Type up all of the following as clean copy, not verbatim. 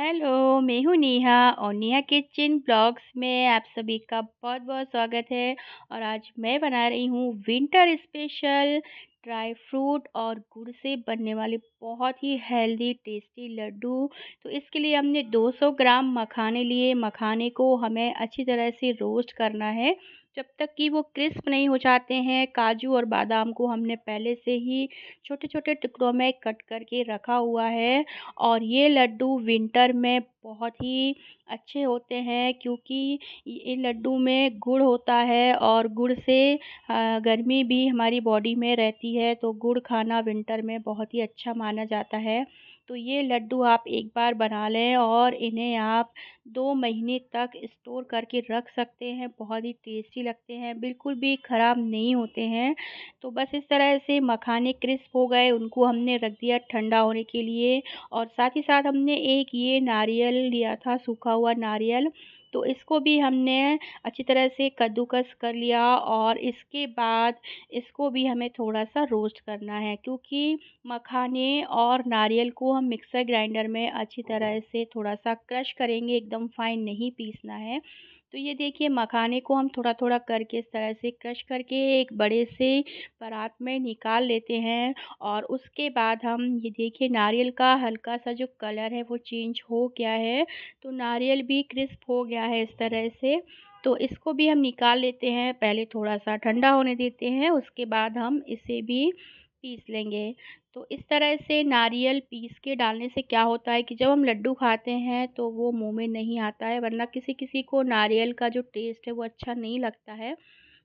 Hello, मैं हूँ नेहा और नेहा किचन ब्लॉग्स में आप सभी का बहुत-बहुत स्वागत है। और आज मैं बना रही हूँ विंटर स्पेशल ड्राई फ्रूट और गुड़ से बनने वाले बहुत ही हेल्दी टेस्टी लड्डू। तो इसके लिए हमने 200 ग्राम मखाने लिए। मखाने को हमें अच्छी तरह से रोस्ट करना है जब तक कि वो क्रिस्प नहीं हो जाते हैं। काजू और बादाम को हमने पहले से ही छोटे-छोटे टुकड़ों में कट करके रखा हुआ है। और ये लड्डू विंटर में बहुत ही अच्छे होते हैं क्योंकि ये लड्डू में गुड़ होता है और गुड़ से गर्मी भी हमारी बॉडी में रहती है, तो गुड़ खाना विंटर में बहुत ही अच्छा माना जाता है। तो ये लड्डू आप एक बार बना लें और इन्हें आप 2 महीने तक स्टोर करके रख सकते हैं। बहुत ही टेस्टी लगते हैं, बिल्कुल भी ख़राब नहीं होते हैं। तो बस इस तरह से मखाने क्रिस्प हो गए, उनको हमने रख दिया ठंडा होने के लिए। और साथ ही साथ हमने एक ये नारियल लिया था, सूखा हुआ नारियल, तो इसको भी हमने अच्छी तरह से कद्दूकस कर लिया। और इसके बाद इसको भी हमें थोड़ा-सा रोस्ट करना है क्योंकि मखाने और नारियल को हम मिक्सर ग्राइंडर में अच्छी तरह से थोड़ा-सा क्रश करेंगे, एकदम फाइन नहीं पीसना है। तो ये देखिए मखाने को हम थोड़ा-थोड़ा करके इस तरह से क्रश करके एक बड़े से परात में निकाल लेते हैं। और उसके बाद हम ये देखिए नारियल का हल्का-सा जो कलर है वो चेंज हो गया है, तो नारियल भी क्रिस्प हो गया है इस तरह से। तो इसको भी हम निकाल लेते हैं, पहले थोड़ा-सा ठंडा होने देते हैं, उसके बाद हम इसे भी पीस लेंगे। तो इस तरह से नारियल पीस के डालने से क्या होता है कि जब हम लड्डू खाते हैं तो वो मुँह में नहीं आता है, वरना किसी-किसी को नारियल का जो टेस्ट है वो अच्छा नहीं लगता है।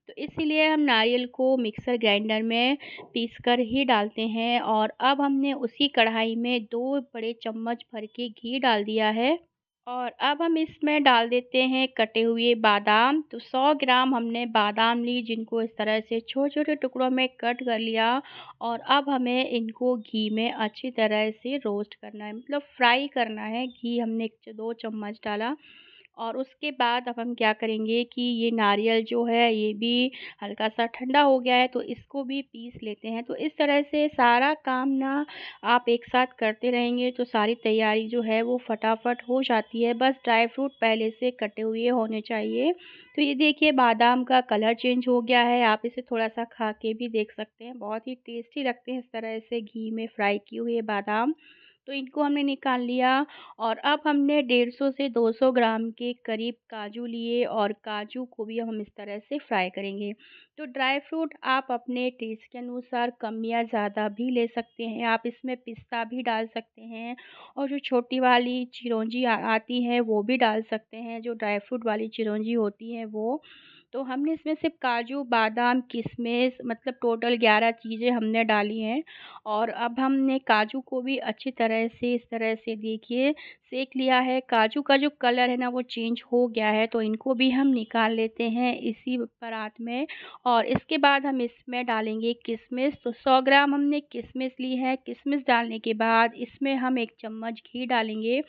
तो इसीलिए हम नारियल को मिक्सर ग्राइंडर में पीस कर ही डालते हैं। और अब हमने उसी कढ़ाई में 2 बड़े चम्मच भर के घी डाल दिया है। और अब हम इसमें डाल देते हैं कटे हुए बादाम। तो 100 ग्राम हमने बादाम ली, जिनको इस तरह से छोटे-छोटे टुकड़ों में कट कर लिया। और अब हमें इनको घी में अच्छी तरह से रोस्ट करना है, मतलब फ्राई करना है। घी हमने 2 चम्मच डाला। और उसके बाद अब हम क्या करेंगे कि ये नारियल जो है ये भी हल्का-सा ठंडा हो गया है, तो इसको भी पीस लेते हैं। तो इस तरह से सारा काम ना आप एक साथ करते रहेंगे तो सारी तैयारी जो है वो फटाफट हो जाती है। बस ड्राई फ्रूट पहले से कटे हुए होने चाहिए। तो ये देखिए बादाम का कलर चेंज हो गया है, आप इसे थोड़ा-सा खा के भी देख सकते हैं। बहुत ही टेस्टी लगते हैं इस तरह से घी में फ्राई किए हुए बादाम। तो इनको हमने निकाल लिया। और अब हमने 150 से 200 ग्राम के करीब काजू लिए और काजू को भी हम इस तरह से फ्राई करेंगे। तो ड्राई फ्रूट आप अपने टेस्ट के अनुसार कम या ज़्यादा भी ले सकते हैं। आप इसमें पिस्ता भी डाल सकते हैं और जो छोटी वाली चिरौंजी आती है वो भी डाल सकते हैं, जो ड्राई फ्रूट वाली चिरौंजी होती है वो। तो हमने इसमें सिर्फ़ काजू, बादाम, किशमिश, मतलब टोटल 11 चीज़ें हमने डाली हैं। और अब हमने काजू को भी अच्छी तरह से इस तरह से देखिए सेंक लिया है। काजू का जो कलर है ना वो चेंज हो गया है, तो इनको भी हम निकाल लेते हैं इसी परात में। और इसके बाद हम इसमें डालेंगे किशमिश। तो 100 ग्राम हमने किशमिश ली है। किशमिश डालने के बाद इसमें हम 1 चम्मच घी डालेंगे।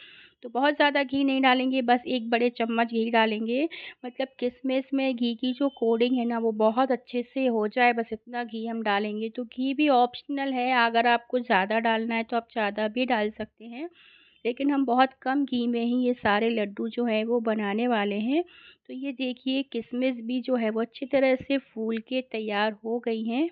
तो बहुत ज़्यादा घी नहीं डालेंगे, बस 1 बड़े चम्मच घी डालेंगे। मतलब किशमिश में घी की जो कोटिंग है ना वो बहुत अच्छे से हो जाए, बस इतना घी हम डालेंगे। तो घी भी ऑप्शनल है, अगर आपको ज़्यादा डालना है तो आप ज़्यादा भी डाल सकते हैं। लेकिन हम बहुत कम घी में ही ये सारे लड्डू जो हैं वो बनाने वाले हैं। तो ये देखिए किशमिश भी जो है वो अच्छी तरह से फूल के तैयार हो गई हैं।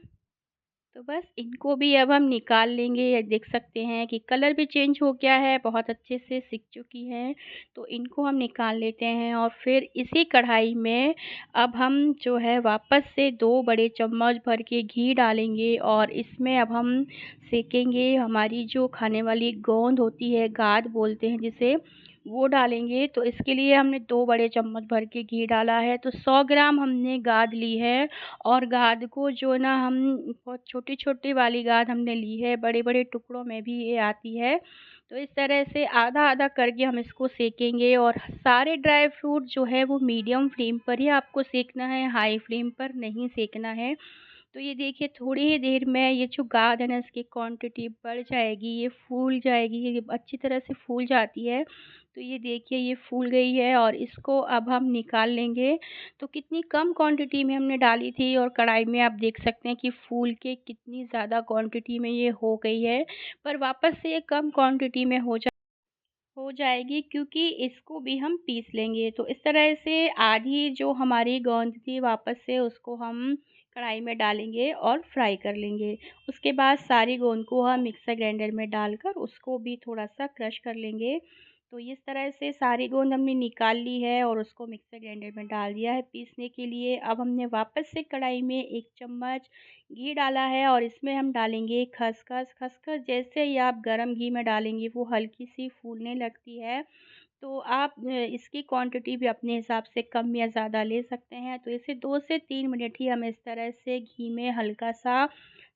तो बस इनको भी अब हम निकाल लेंगे। ये देख सकते हैं कि कलर भी चेंज हो गया है, बहुत अच्छे से सिक चुकी हैं। तो इनको हम निकाल लेते हैं और फिर इसी कढ़ाई में अब हम जो है वापस से 2 बड़े चम्मच भर के घी डालेंगे। और इसमें अब हम सेकेंगे हमारी जो खाने वाली गोंद होती है, गाद बोलते हैं जिसे, वो डालेंगे। तो इसके लिए हमने 2 बड़े चम्मच भर के घी डाला है। तो 100 ग्राम हमने गाद ली है। और गाद को जो ना हम बहुत छोटी-छोटी वाली गाद हमने ली है, बड़े-बड़े टुकड़ों में भी ये आती है। तो इस तरह से आधा-आधा करके हम इसको सेकेंगे। और सारे ड्राई फ्रूट जो है वो मीडियम फ्लेम पर ही आपको सेकना है, हाई फ्लेम पर नहीं सेकना है। तो ये देखिए थोड़ी ही देर में ये जो गाद है ना इसकी क्वांटिटी बढ़ जाएगी, ये फूल जाएगी, ये अच्छी तरह से फूल जाती है। तो ये देखिए ये फूल गई है और इसको अब हम निकाल लेंगे। तो कितनी कम क्वांटिटी में हमने डाली थी और कढ़ाई में आप देख सकते हैं कि फूल के कितनी ज़्यादा क्वांटिटी में ये हो गई है। पर वापस से ये कम क्वांटिटी में हो हो जाएगी, क्योंकि इसको भी हम पीस लेंगे। तो इस तरह से आधी जो हमारी गोंद थी वापस से उसको हम कढ़ाई में डालेंगे और फ्राई कर लेंगे। उसके बाद सारी गोंद को हम मिक्सर ग्राइंडर में डालकर उसको भी थोड़ा-सा क्रश कर लेंगे। तो इस तरह से सारी गोंद हमने निकाल ली है और उसको मिक्सर ग्राइंडर में डाल दिया है पीसने के लिए। अब हमने वापस से कढ़ाई में 1 चम्मच घी डाला है और इसमें हम डालेंगे खसखस। खसखस जैसे ही आप गरम घी में डालेंगे वो हल्की-सी फूलने लगती है। तो आप इसकी क्वांटिटी भी अपने हिसाब से कम या ज़्यादा ले सकते हैं। तो इसे 2 से 3 मिनट ही हमें इस तरह से घी में हल्का-सा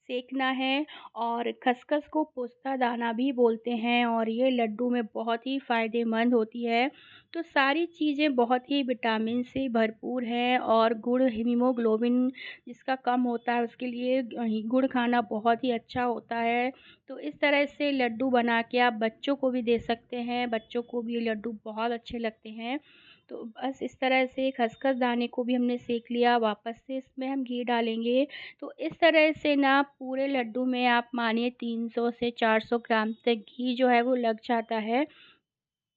सेंकना है। और खसखस को पोस्ता दाना भी बोलते हैं और ये लड्डू में बहुत ही फ़ायदेमंद होती है। तो सारी चीज़ें बहुत ही विटामिन से भरपूर हैं और गुड़ हीमोग्लोबिन जिसका कम होता है उसके लिए गुड़ खाना बहुत ही अच्छा होता है। तो इस तरह से लड्डू बना के आप बच्चों को भी दे सकते हैं, बच्चों को भी ये लड्डू बहुत अच्छे लगते हैं। तो बस इस तरह से खसखस दाने को भी हमने सेंक लिया, वापस से इसमें हम घी डालेंगे। तो इस तरह से ना पूरे लड्डू में आप मानिए 300 से 400 ग्राम तक घी जो है वो लग जाता है।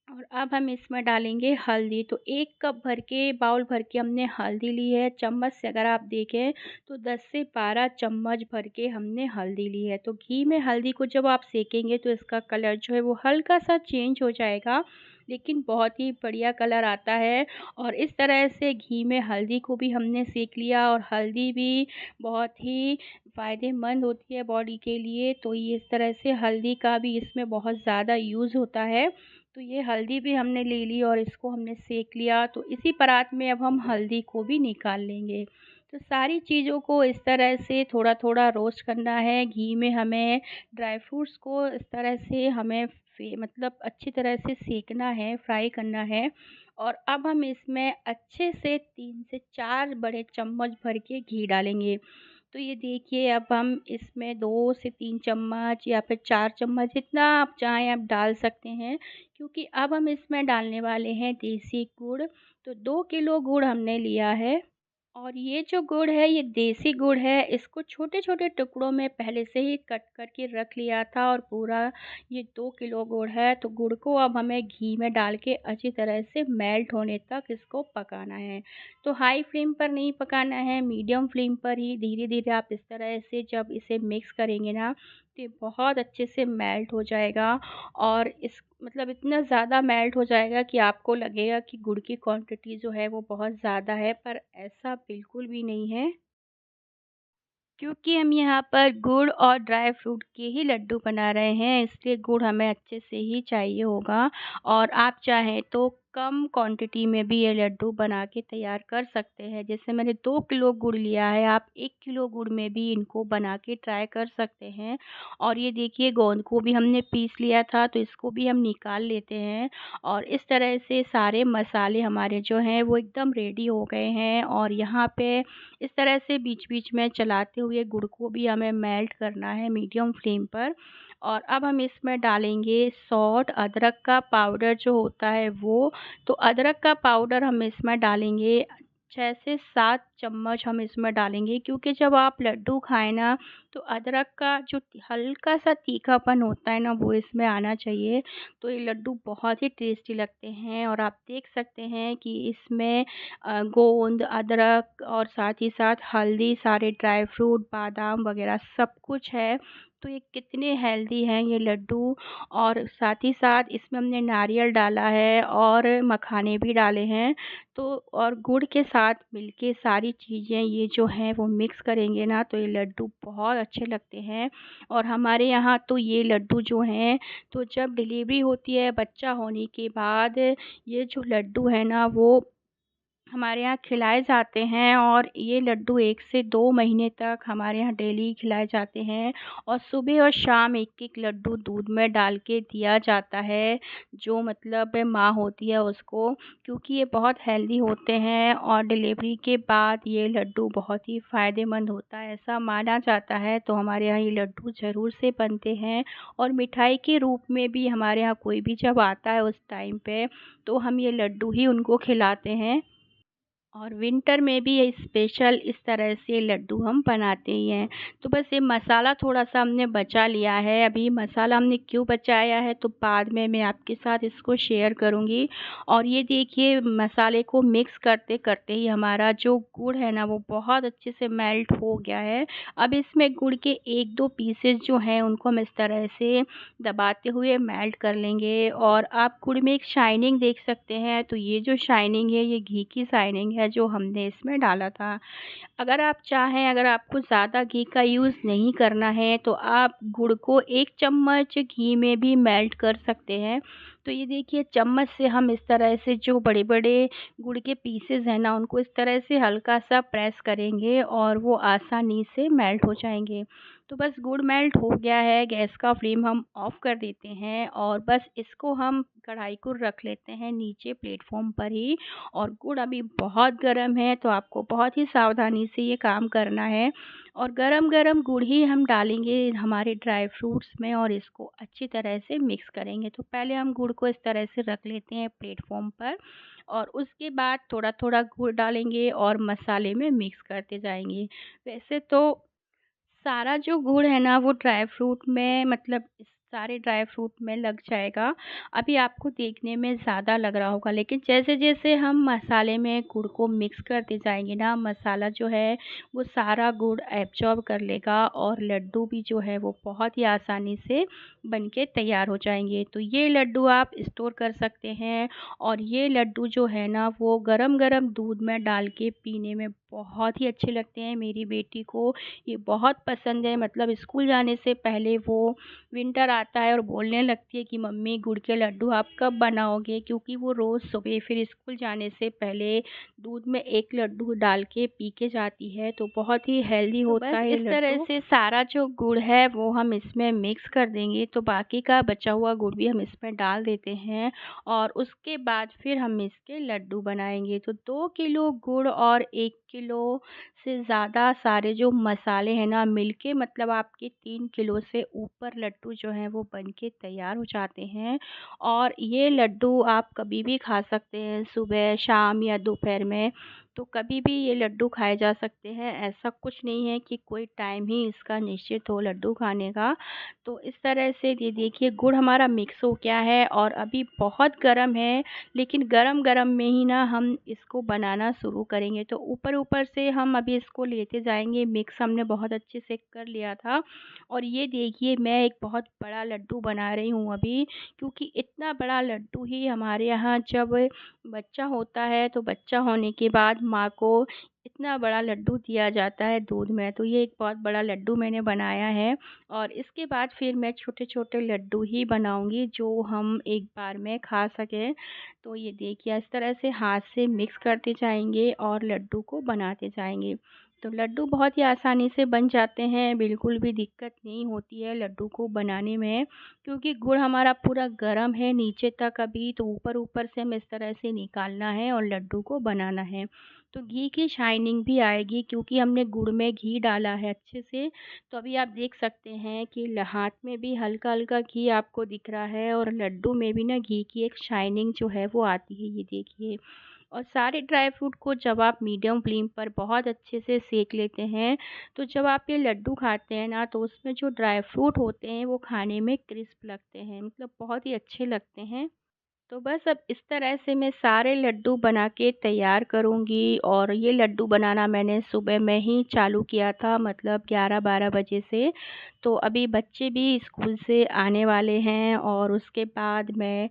और अब हम इसमें डालेंगे हल्दी। तो 1 कप भर के बाउल भर के हमने हल्दी ली है। चम्मच से अगर आप देखें तो 10 से 12 चम्मच भर के हमने हल्दी ली है। तो घी में हल्दी को जब आप सेकेंगे तो इसका कलर जो है वो हल्का-सा चेंज हो जाएगा, लेकिन बहुत ही बढ़िया कलर आता है। और इस तरह से घी में हल्दी को भी हमने सेक लिया और हल्दी भी बहुत ही फ़ायदेमंद होती है बॉडी के लिए। तो ये इस तरह से हल्दी का भी इसमें बहुत ज़्यादा यूज़ होता है। तो ये हल्दी भी हमने ले ली और इसको हमने सेक लिया। तो इसी परात में अब हम हल्दी को भी निकाल लेंगे। तो सारी चीज़ों को इस तरह से थोड़ा-थोड़ा रोस्ट करना है। घी में हमें ड्राई फ्रूट्स को इस तरह से हमें मतलब अच्छी तरह से सेकना है, फ्राई करना है। और अब हम इसमें अच्छे से 3 से 4 बड़े चम्मच भर के घी डालेंगे। तो ये देखिए अब हम इसमें 2 से 3 चम्मच या फिर 4 चम्मच जितना आप चाहें आप डाल सकते हैं, क्योंकि अब हम इसमें डालने वाले हैं देसी गुड़। तो 2 किलो गुड़ हमने लिया है और ये जो गुड़ है ये देसी गुड़ है। इसको छोटे-छोटे टुकड़ों में पहले से ही कट करके रख लिया था और पूरा ये 2 किलो गुड़ है। तो गुड़ को अब हमें घी में डाल के अच्छी तरह से मेल्ट होने तक इसको पकाना है। तो हाई फ्लेम पर नहीं पकाना है, मीडियम फ्लेम पर ही धीरे-धीरे आप इस तरह से जब इसे मिक्स करेंगे ना, तो ये बहुत अच्छे से मेल्ट हो जाएगा। और इस मतलब इतना ज़्यादा मेल्ट हो जाएगा कि आपको लगेगा कि गुड़ की क्वांटिटी जो है वो बहुत ज़्यादा है, पर ऐसा बिल्कुल भी नहीं है। क्योंकि हम यहाँ पर गुड़ और ड्राई फ्रूट के ही लड्डू बना रहे हैं, इसलिए गुड़ हमें अच्छे से ही चाहिए होगा। और आप चाहें तो कम क्वांटिटी में भी ये लड्डू बना के तैयार कर सकते हैं। जैसे मैंने 2 किलो गुड़ लिया है, आप 1 किलो गुड़ में भी इनको बना के ट्राई कर सकते हैं। और ये देखिए गोंद को भी हमने पीस लिया था, तो इसको भी हम निकाल लेते हैं। और इस तरह से सारे मसाले हमारे जो हैं वो एकदम रेडी हो गए हैं। और यहाँ पे इस तरह से बीच-बीच में चलाते हुए गुड़ को भी हमें मेल्ट करना है मीडियम फ्लेम पर। और अब हम इसमें डालेंगे सौंठ, अदरक का पाउडर जो होता है वो। तो अदरक का पाउडर हम इसमें डालेंगे 6 से 7 चम्मच हम इसमें डालेंगे, क्योंकि जब आप लड्डू खाएँ ना तो अदरक का जो हल्का-सा तीखापन होता है ना वो इसमें आना चाहिए। तो ये लड्डू बहुत ही टेस्टी लगते हैं। और आप देख सकते हैं कि इसमें गोंद, अदरक और साथ ही साथ हल्दी, सारे ड्राई फ्रूट, बादाम वगैरह सब कुछ है। तो ये कितने हेल्दी हैं ये लड्डू। और साथ ही साथ इसमें हमने नारियल डाला है और मखाने भी डाले हैं। तो और गुड़ के साथ मिलके सारी चीज़ें ये जो हैं वो मिक्स करेंगे ना तो ये लड्डू बहुत अच्छे लगते हैं। और हमारे यहाँ तो ये लड्डू जो हैं, तो जब डिलीवरी होती है बच्चा होने के बाद ये जो लड्डू है ना वो हमारे यहाँ खिलाए जाते हैं। और ये लड्डू 1 से 2 महीने तक हमारे यहाँ डेली खिलाए जाते हैं। और सुबह और शाम 1-1 लड्डू दूध में डाल के दिया जाता है, जो मतलब माँ होती है उसको, क्योंकि ये बहुत हेल्दी होते हैं। और डिलीवरी के बाद ये लड्डू बहुत ही फ़ायदेमंद होता है, ऐसा माना जाता है। तो हमारे यहाँ ये लड्डू ज़रूर से बनते हैं। और मिठाई के रूप में भी हमारे यहाँ कोई भी जब आता है उस टाइम पे, तो हम ये लड्डू ही उनको खिलाते हैं। और विंटर में भी ये स्पेशल इस तरह से लड्डू हम बनाते ही हैं। तो बस ये मसाला थोड़ा-सा हमने बचा लिया है। अभी मसाला हमने क्यों बचाया है तो बाद में मैं आपके साथ इसको शेयर करूँगी। और ये देखिए मसाले को मिक्स करते-करते ही हमारा जो गुड़ है ना वो बहुत अच्छे से मेल्ट हो गया है। अब इसमें गुड़ के 1-2 पीसेस जो हैं उनको हम इस तरह से दबाते हुए मेल्ट कर लेंगे। और आप गुड़ में एक शाइनिंग देख सकते हैं, तो ये जो शाइनिंग है ये घी की शाइनिंग है जो हमने इसमें डाला था। अगर आप चाहें, अगर आपको ज़्यादा घी का यूज़ नहीं करना है तो आप गुड़ को 1 चम्मच घी में भी मेल्ट कर सकते हैं। तो ये देखिए चम्मच से हम इस तरह से जो बड़े-बड़े गुड़ के पीसेस हैं ना उनको इस तरह से हल्का-सा प्रेस करेंगे और वो आसानी से मेल्ट हो जाएँगे। तो बस गुड़ मेल्ट हो गया है, गैस का फ्लेम हम ऑफ़ कर देते हैं और बस इसको हम कढ़ाई को रख लेते हैं नीचे प्लेटफ़ॉर्म पर ही। और गुड़ अभी बहुत गर्म है तो आपको बहुत ही सावधानी से ये काम करना है। और गरम-गरम गुड़ ही हम डालेंगे हमारे ड्राई फ्रूट्स में और इसको अच्छी तरह से मिक्स करेंगे। तो पहले हम गुड़ को इस तरह से रख लेते हैं प्लेटफ़ॉर्म पर और उसके बाद थोड़ा-थोड़ा गुड़ डालेंगे और मसाले में मिक्स करते जाएँगे। वैसे तो सारा जो गुड़ है ना वो ड्राई फ्रूट में, मतलब इस सारे ड्राई फ्रूट में लग जाएगा। अभी आपको देखने में ज़्यादा लग रहा होगा, लेकिन जैसे-जैसे हम मसाले में गुड़ को मिक्स करते जाएँगे ना, मसाला जो है वो सारा गुड़ एब्ज़ॉर्ब कर लेगा और लड्डू भी जो है वो बहुत ही आसानी से बन के तैयार हो जाएँगे। तो ये लड्डू आप स्टोर कर सकते हैं और ये लड्डू जो है ना वो गरम-गरम दूध में डाल के पीने में बहुत ही अच्छे लगते हैं। मेरी बेटी को ये बहुत पसंद है, मतलब स्कूल जाने से पहले वो विंटर आता है और बोलने लगती है कि मम्मी गुड़ के लड्डू आप कब बनाओगे? क्योंकि वो रोज़ सुबह फिर स्कूल जाने से पहले दूध में 1 लड्डू डाल के पी के जाती है, तो बहुत ही हेल्दी तो होता बस है ये इस तरह लड्डू। से सारा जो गुड़ है वो हम इसमें मिक्स कर देंगे, तो बाकी का बचा हुआ गुड़ भी हम इसमें डाल देते हैं और उसके बाद फिर हम इसके लड्डू बनाएँगे। तो 2 किलो गुड़ और 1 किलो से ज़्यादा सारे जो मसाले हैं ना मिलके, मतलब आपके 3 किलो से ऊपर लड्डू जो हैं वो बन के तैयार हो जाते हैं। और ये लड्डू आप कभी भी खा सकते हैं, सुबह, शाम या दोपहर में। तो कभी भी ये लड्डू खाए जा सकते हैं, ऐसा कुछ नहीं है कि कोई टाइम ही इसका निश्चित हो लड्डू खाने का। तो इस तरह से ये देखिए गुड़ हमारा मिक्स हो गया है और अभी बहुत गर्म है, लेकिन गरम-गरम में ही ना हम इसको बनाना शुरू करेंगे। तो ऊपर-ऊपर से हम अभी इसको लेते जाएँगे, मिक्स हमने बहुत अच्छे से कर लिया था। और ये देखिए मैं एक बहुत बड़ा लड्डू बना रही हूँ अभी, क्योंकि इतना बड़ा लड्डू ही हमारे यहाँ जब बच्चा होता है तो बच्चा होने के बाद माँ को इतना बड़ा लड्डू दिया जाता है दूध में। तो ये एक बहुत बड़ा लड्डू मैंने बनाया है और इसके बाद फिर मैं छोटे-छोटे लड्डू ही बनाऊँगी जो हम एक बार में खा सकें। तो ये देखिए इस तरह से हाथ से मिक्स करते जाएँगे और लड्डू को बनाते जाएँगे। तो लड्डू बहुत ही आसानी से बन जाते हैं, बिल्कुल भी दिक्कत नहीं होती है लड्डू को बनाने में, क्योंकि गुड़ हमारा पूरा गर्म है नीचे तक अभी, तो ऊपर-ऊपर से हमें इस तरह से निकालना है और लड्डू को बनाना है। तो घी की शाइनिंग भी आएगी क्योंकि हमने गुड़ में घी डाला है अच्छे से। तो अभी आप देख सकते हैं कि हाथ में भी हल्का-हल्का घी आपको दिख रहा है और लड्डू में भी ना घी की एक शाइनिंग जो है वो आती है, ये देखिए। और सारे ड्राई फ्रूट को जब आप मीडियम फ्लेम पर बहुत अच्छे से सेक लेते हैं, तो जब आप ये लड्डू खाते हैं ना तो उसमें जो ड्राई फ्रूट होते हैं वो खाने में क्रिस्प लगते हैं, मतलब बहुत ही अच्छे लगते हैं। तो बस अब इस तरह से मैं सारे लड्डू बना के तैयार करूँगी और ये लड्डू बनाना मैंने सुबह में ही चालू किया था, मतलब 11-12 बजे से। तो अभी बच्चे भी स्कूल से आने वाले हैं और उसके बाद मैं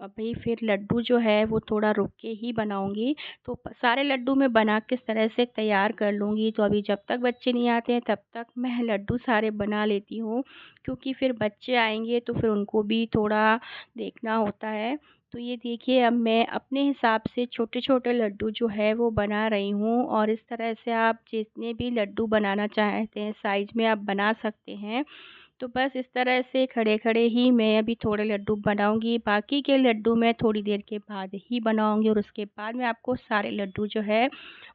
अभी फिर लड्डू जो है वो थोड़ा रुक के ही बनाऊँगी। तो सारे लड्डू मैं बना के इस तरह से तैयार कर लूँगी। तो अभी जब तक बच्चे नहीं आते हैं तब तक मैं लड्डू सारे बना लेती हूँ, क्योंकि फिर बच्चे आएँगे तो फिर उनको भी थोड़ा देखना होता है। तो ये देखिए अब मैं अपने हिसाब से छोटे-छोटे लड्डू जो है वो बना रही हूँ और इस तरह से आप जितने भी लड्डू बनाना चाहते हैं साइज़ में आप बना सकते हैं। तो बस इस तरह से खड़े-खड़े ही मैं अभी थोड़े लड्डू बनाऊँगी, बाकी के लड्डू मैं थोड़ी देर के बाद ही बनाऊँगी और उसके बाद मैं आपको सारे लड्डू जो है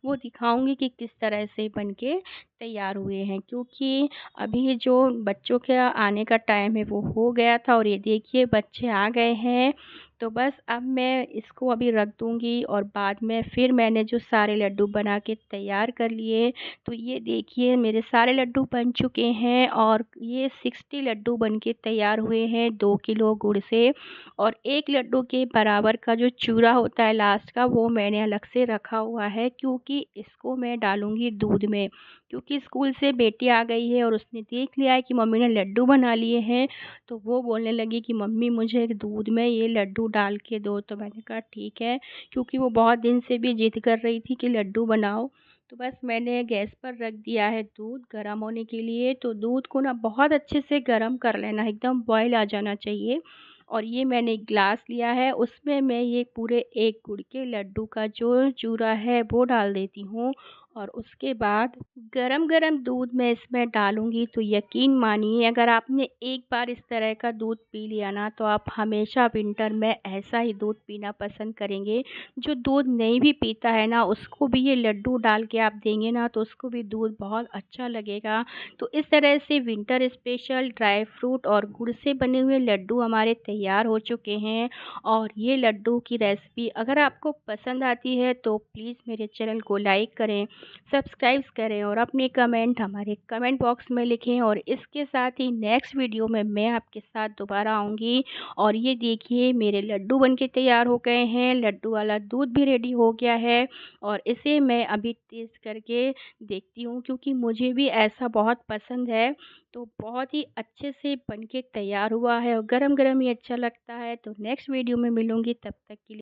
वो दिखाऊँगी कि किस तरह से बन के तैयार हुए हैं। क्योंकि अभी जो बच्चों के आने का टाइम है वो हो गया था और ये देखिए बच्चे आ गए हैं। तो बस अब मैं इसको अभी रख दूँगी और बाद में फिर मैंने जो सारे लड्डू बना के तैयार कर लिए, तो ये देखिए मेरे सारे लड्डू बन चुके हैं और ये 60 लड्डू बन के तैयार हुए हैं 2 किलो गुड़ से। और 1 लड्डू के बराबर का जो चूरा होता है लास्ट का, वो मैंने अलग से रखा हुआ है, क्योंकि इसको मैं डालूँगी दूध में। क्योंकि स्कूल से बेटी आ गई है और उसने देख लिया है कि मम्मी ने लड्डू बना लिए हैं, तो वो बोलने लगी कि मम्मी मुझे दूध में ये लड्डू डाल के दो। तो मैंने कहा ठीक है, क्योंकि वो बहुत दिन से भी ज़िद कर रही थी कि लड्डू बनाओ। तो बस मैंने गैस पर रख दिया है दूध गर्म होने के लिए। तो दूध को ना बहुत अच्छे से गर्म कर लेना, एकदम बॉयल आ जाना चाहिए। और ये मैंने एक ग्लास लिया है, उसमें मैं ये पूरे 1 गुड़ के लड्डू का जो चूरा है वो डाल देती हूँ। और उसके बाद गरम-गरम दूध मैं इसमें डालूँगी, तो यकीन मानिए अगर आपने एक बार इस तरह का दूध पी लिया ना, तो आप हमेशा विंटर में ऐसा ही दूध पीना पसंद करेंगे। जो दूध नहीं भी पीता है ना, उसको भी ये लड्डू डाल के आप देंगे ना, तो उसको भी दूध बहुत अच्छा लगेगा। तो इस तरह से विंटर स्पेशल ड्राई फ्रूट और गुड़ से बने हुए लड्डू हमारे तैयार हो चुके हैं। और ये लड्डू की रेसिपी अगर आपको पसंद आती है तो प्लीज़ मेरे चैनल को लाइक करें, सब्सक्राइब करें और अपने कमेंट हमारे कमेंट बॉक्स में लिखें। और इसके साथ ही नेक्स्ट वीडियो में मैं आपके साथ दोबारा आऊँगी। और ये देखिए मेरे लड्डू बन के तैयार हो गए हैं, लड्डू वाला दूध भी रेडी हो गया है। और इसे मैं अभी टेस्ट करके देखती हूँ, क्योंकि मुझे भी ऐसा बहुत पसंद है। तो बहुत ही अच्छे से बन के तैयार हुआ है और गरम-गरम ही अच्छा लगता है। तो नेक्स्ट वीडियो में मिलूँगी, तब तक के लिए